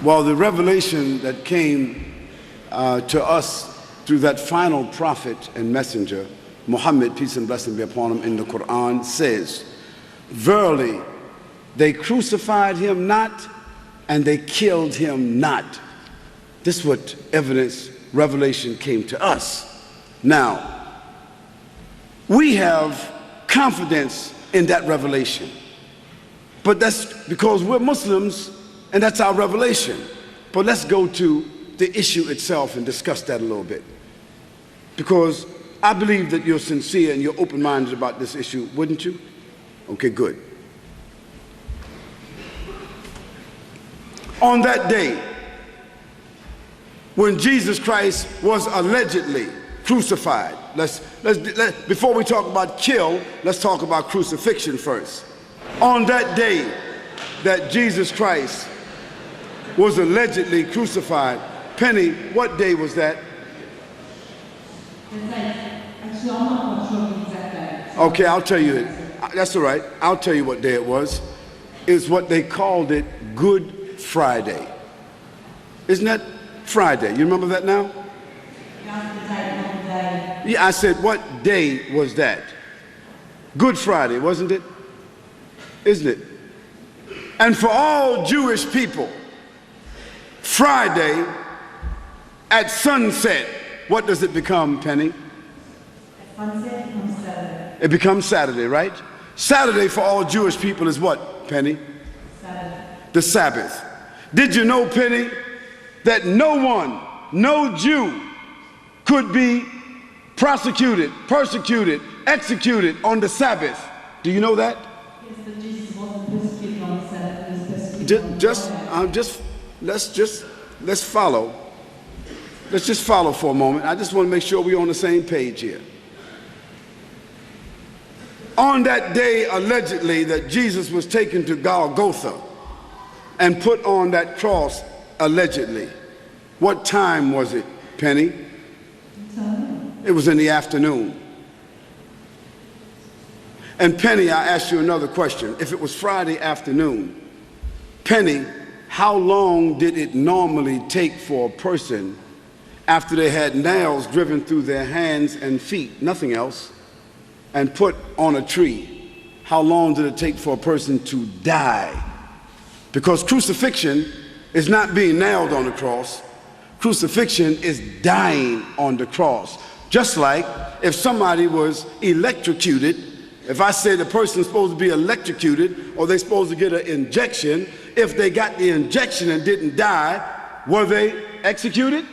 Well, the revelation that came to us through that final prophet and messenger, Muhammad, peace and blessing be upon him, in the Quran says, "Verily, they crucified him not, and they killed him not." This is what evidence, revelation came to us. Now, we have confidence in that revelation. But that's because we're Muslims and that's our revelation. But let's go to the issue itself and discuss that a little bit. Because I believe that you're sincere and you're open-minded about this issue, wouldn't you? Okay, good. On that day, when Jesus Christ was allegedly crucified, before we talk about kill, let's talk about crucifixion first. On that day that Jesus Christ was allegedly crucified, Penny, what day was that? Actually, I'm not sure the exact day. Okay, I'll tell you. That's all right. I'll tell you what day it was. It's what they called it Good Friday. Isn't that Friday? You remember that now? That's the date, not the day. Yeah, I said, what day was that? Good Friday, wasn't it? Isn't it? And for all Jewish people, Friday at sunset, what does it become, Penny? At sunset, it becomes Saturday. It becomes Saturday, right? Saturday for all Jewish people is what, Penny? Saturday. The Sabbath. Did you know, Penny, that no one, no Jew could be prosecuted, persecuted, executed on the Sabbath? Do you know that? Yes, but Jesus wasn't persecuted on the Sabbath. He was persecuted on the Friday. Let's follow. Let's just follow for a moment. I just want to make sure we're on the same page here. On that day, allegedly, that Jesus was taken to Golgotha and put on that cross, allegedly. What time was it, Penny? It was in the afternoon. And Penny, I asked you another question. If it was Friday afternoon, Penny, how long did it normally take for a person after they had nails driven through their hands and feet, nothing else, and put on a tree? How long did it take for a person to die? Because crucifixion is not being nailed on the cross. Crucifixion is dying on the cross. Just like if somebody was electrocuted, if I say the person's supposed to be electrocuted or they're supposed to get an injection, if they got the injection and didn't die, were they executed?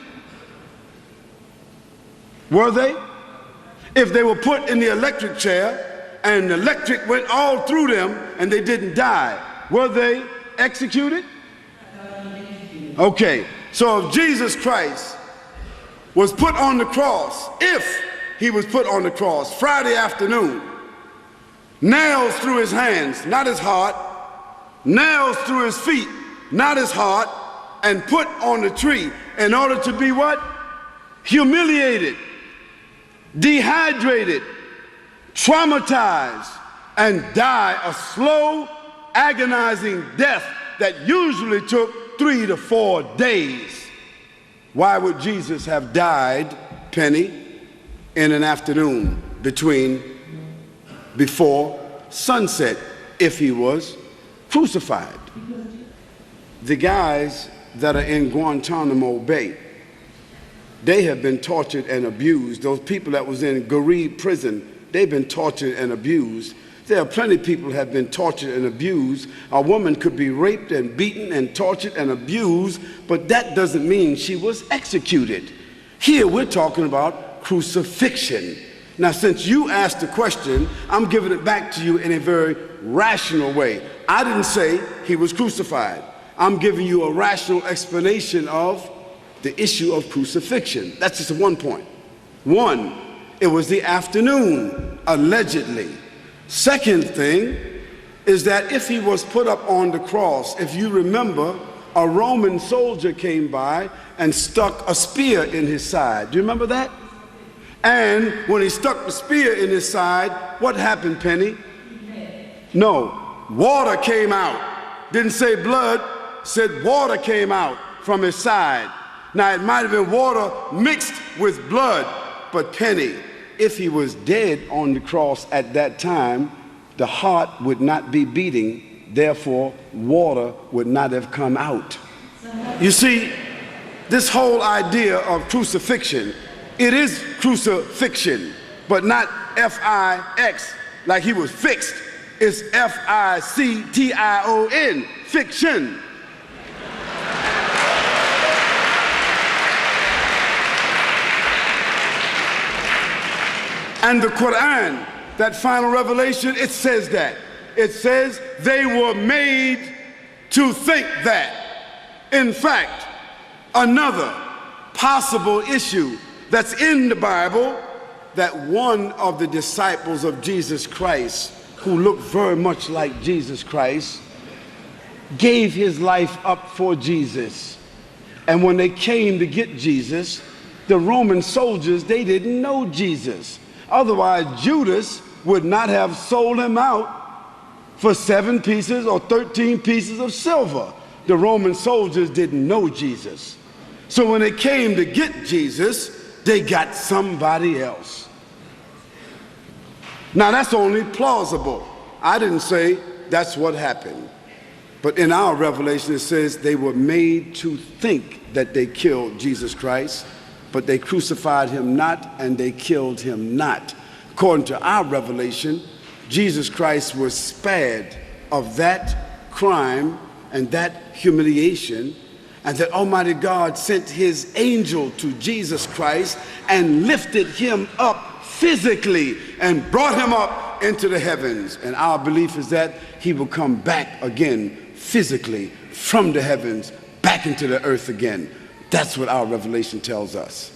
Were they? If they were put in the electric chair and the electric went all through them and they didn't die, were they executed? Okay, so if Jesus Christ was put on the cross, if he was put on the cross Friday afternoon, nails through his hands, not his heart, nails through his feet, not his heart, and put on the tree in order to be what? Humiliated, dehydrated, traumatized, and die a slow, agonizing death that usually took 3 to 4 days. Why would Jesus have died, Penny, in an afternoon before sunset if he was crucified? The guys that are in Guantanamo Bay, they have been tortured and abused. Those people that was in Garib prison, they've been tortured and abused. There are plenty of people who have been tortured and abused. A woman could be raped and beaten and tortured and abused, but that doesn't mean she was executed. Here we're talking about crucifixion. Now, since you asked the question, I'm giving it back to you in a very rational way. I didn't say he was crucified. I'm giving you a rational explanation of the issue of crucifixion. That's just one point. One, it was the afternoon, allegedly. Second thing is that if he was put up on the cross, if you remember, a Roman soldier came by and stuck a spear in his side. Do you remember that? And when he stuck the spear in his side, what happened, Penny? No, water came out. Didn't say blood, said water came out from his side. Now, it might have been water mixed with blood, but Penny, if he was dead on the cross at that time, the heart would not be beating, therefore water would not have come out. You see, this whole idea of crucifixion, it is crucifixion, but not F-I-X, like he was fixed. It's F-I-C-T-I-O-N, fiction. And the Quran, that final revelation, it says that. It says they were made to think that. In fact, another possible issue that's in the Bible, that one of the disciples of Jesus Christ, who looked very much like Jesus Christ, gave his life up for Jesus. And when they came to get Jesus, the Roman soldiers, they didn't know Jesus. Otherwise, Judas would not have sold him out for 7 pieces or 13 pieces of silver. The Roman soldiers didn't know Jesus. So when they came to get Jesus, they got somebody else. Now, that's only plausible. I didn't say that's what happened. But in our revelation, it says they were made to think that they killed Jesus Christ, but they crucified him not, and they killed him not. According to our revelation, Jesus Christ was spared of that crime and that humiliation, and that Almighty God sent his angel to Jesus Christ and lifted him up physically and brought him up into the heavens. And our belief is that he will come back again physically from the heavens back into the earth again. That's what our revelation tells us.